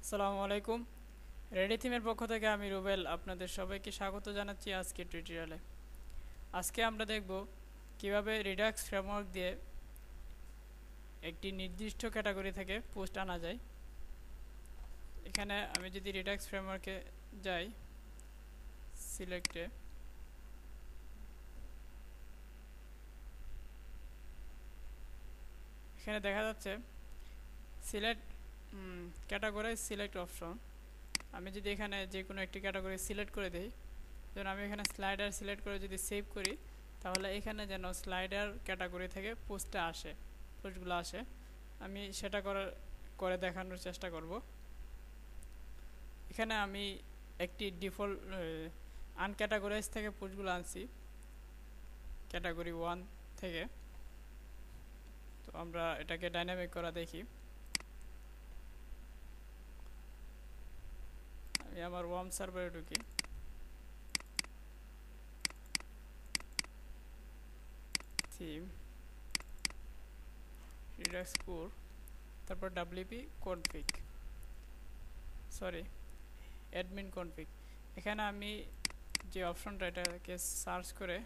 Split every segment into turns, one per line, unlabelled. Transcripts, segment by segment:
আসসালামু আলাইকুম। রেডি থিমের পক্ষ থেকে আমি রুবেল আপনাদের সবাইকে স্বাগত জানাচ্ছি আজকের টিউটোরিয়ালে। আজকে আমরা দেখব কিভাবে রিডাক্স ফ্রেমওয়ার্ক দিয়ে একটি নির্দিষ্ট ক্যাটাগরি থেকে পোস্ট আনা যায়। এখানে আমি যদি রিডাক্স ফ্রেমওয়ার্কে যাই, সিলেক্টে, এখানে দেখা যাচ্ছে সিলেক্ট ক্যাটাগরি সিলেক্ট অপশন। আমি যদি এখানে যে কোনো একটি ক্যাটাগরি সিলেক্ট করে দিই, যেমন আমি এখানে স্লাইডার সিলেক্ট করে যদি সেভ করি, তাহলে এখানে যেন স্লাইডার ক্যাটাগরি থেকে পোস্টগুলো আসে। আমি সেটা করে দেখানোর চেষ্টা করব। এখানে আমি একটি ডিফল্ট আনক্যাটাগরাইজ থেকে পোস্টগুলো আনছি, ক্যাটাগরি 1 থেকে। তো আমরা এটাকে ডাইনামিক করা দেখি। আমি আমার ওয়ার্ম সার্ভারে ঢুকি, থিম, রিডাক্স কোর, তারপর ডাব্লিউপি কনফিগ, অ্যাডমিন কনফিগ। এখানে আমি যে অপশনটা, এটাকে সার্চ করে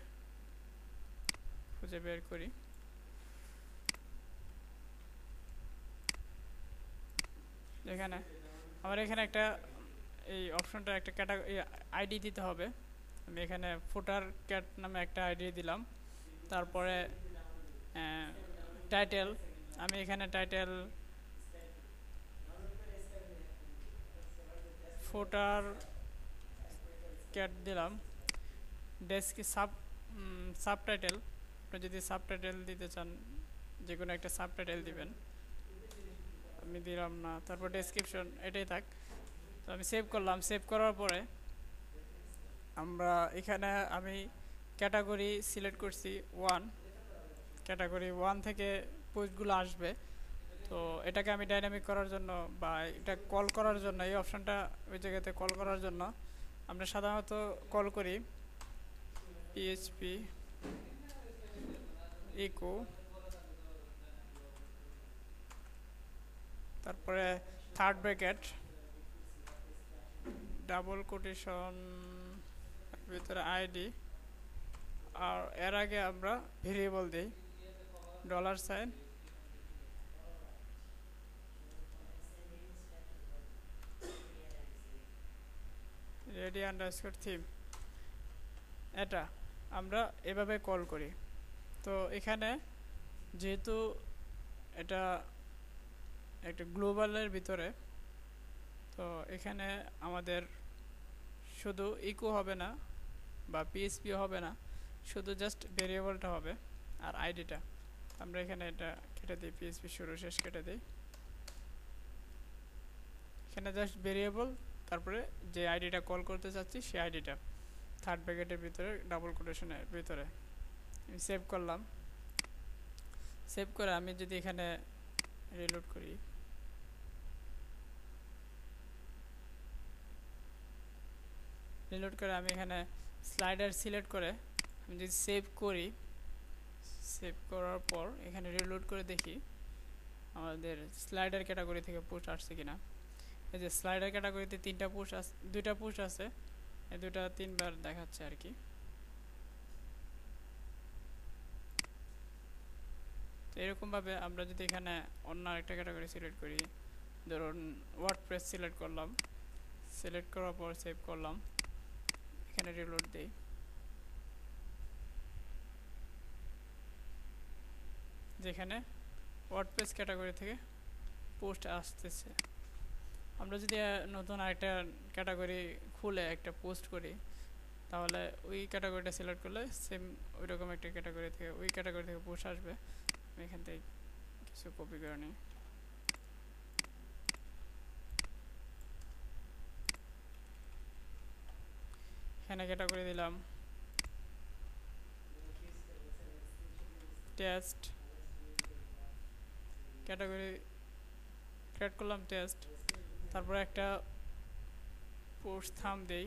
খুঁজে বের করি। এখানে আমার এখানে একটা এই অপশনটা একটা ক্যাটাগরি আইডি দিতে হবে। আমি এখানে ফুটার ক্যাট নামে একটা আইডি দিলাম। তারপরে টাইটেল, আমি এখানে টাইটেল ফুটার ক্যাট দিলাম। ডেস্ক সাবটাইটেল, আপনি যদি সাবটাইটেল দিতে চান যে কোনো একটা সাবটাইটেল দিবেন, আমি দিলাম না। তারপর ডেসক্রিপশন, এটাই থাক। তো আমি সেভ করলাম। সেভ করার পরে এখানে আমি ক্যাটাগরি সিলেক্ট করছি 1, ক্যাটাগরি 1 থেকে পোস্টগুলো আসবে। তো এটাকে আমি ডাইনামিক করার জন্য বা এটা কল করার জন্য, এই অপশনটা ওই জায়গাতে কল করার জন্য আমরা সাধারণত কল করি পিএইচপি ইকো, তারপরে থার্ড ব্র্যাকেট, ডাবল কোটেশন ভিতরে আইডি, আর এর আগে আমরা ভেরিয়েবল দিই $, রেডি আন্ডারস্কোর থিম। এটা আমরা এভাবে কল করি। তো এখানে যেহেতু এটা একটা গ্লোবালের ভিতরে, তো এখানে আমাদের শুধু ইকো হবে না বা পিএইচপি হবে না, শুধু জাস্ট ভেরিয়েবলটা হবে আর আইডিটা। আমরা এখানে এটা কেটে দিই, পিএইচপি শুরু শেষ কেটে দিই। এখানে জাস্ট ভেরিয়েবল, তারপরে যে আইডিটা কল করতে চাচ্ছি সেই আইডিটা থার্ড ব্র্যাকেটের ভিতরে ডাবল কোটেশনের ভিতরে। আমি সেভ করলাম। সেভ করে আমি যদি এখানে রিলোড করি, আমি এখানে স্লাইডার সিলেক্ট করে আমি যদি সেভ করি, সেভ করার পর এখানে রিলোড করে দেখি আমাদের স্লাইডার ক্যাটাগরি থেকে পোস্ট আসছে কিনা। এই যে স্লাইডার ক্যাটাগরিতে 2টা পোস্ট আছে, এই 3বার দেখাচ্ছে আর কি। তো এরকমভাবে আমরা যদি এখানে অন্য একটা ক্যাটাগরি সিলেক্ট করি, ধরুন ওয়ার্ডপ্রেস সিলেক্ট করলাম, সিলেক্ট করার পর সেভ করলাম, এখানে রিলোড দেই, যেখানে ওয়ার্ডপ্রেস ক্যাটাগরি থেকে পোস্ট আসতেছে। আমরা যদি নতুন আরেকটা ক্যাটাগরি খুলে একটা পোস্ট করি, তাহলে ওই ক্যাটাগরিটা সিলেক্ট করলে সেম ওই রকম একটা ক্যাটাগরি থেকে পোস্ট আসবে। আমি এখান থেকে কিছু কপি করে নিই। এখানে ক্যাটাগরি দিলাম টেস্ট, ক্যাটাগরি ক্রিয়েট করলাম টেস্ট। তারপরে একটা পোস্ট থাম দেই,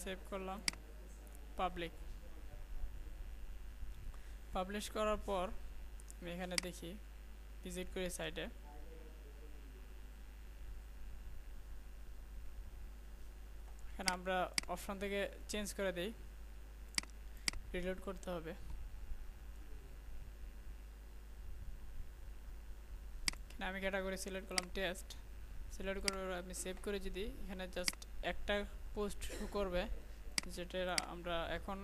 সেভ করলাম, পাবলিশ করার পর আমি এখানে দেখি, ভিজিট করি সাইটে, এখানে আমরা অপশন থেকে চেঞ্জ করে দিই, রিলোড করতে হবে। এখানে আমি ক্যাটাগরি সিলেক্ট করলাম টেস্ট, সিলেক্ট করে আমি সেভ করে যদি এখানে জাস্ট একটা পোস্ট শো করবে, যেটা আমরা এখন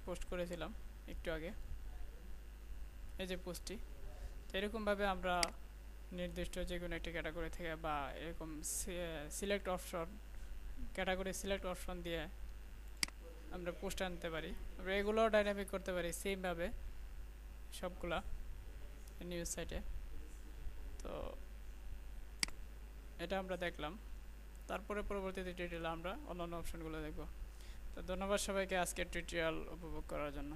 পোস্ট করেছিলাম একটু আগে, এই যে পোস্টটি। তো এরকমভাবে আমরা নির্দিষ্ট যে কোনো একটি ক্যাটাগরি থেকে বা এরকম select option, category select option দিয়ে আমরা পোস্ট আনতে পারি। আমরা এগুলোও ডাইনামিক করতে পারি সেমভাবে সবগুলা নিউজ সাইটে। তো এটা আমরা দেখলাম, তারপরে পরবর্তীতে টিউটোরিয়ালে আমরা অন্যান্য অপশনগুলো দেখব। তো ধন্যবাদ সবাইকে আজকের টিউটোরিয়াল উপভোগ করার জন্য।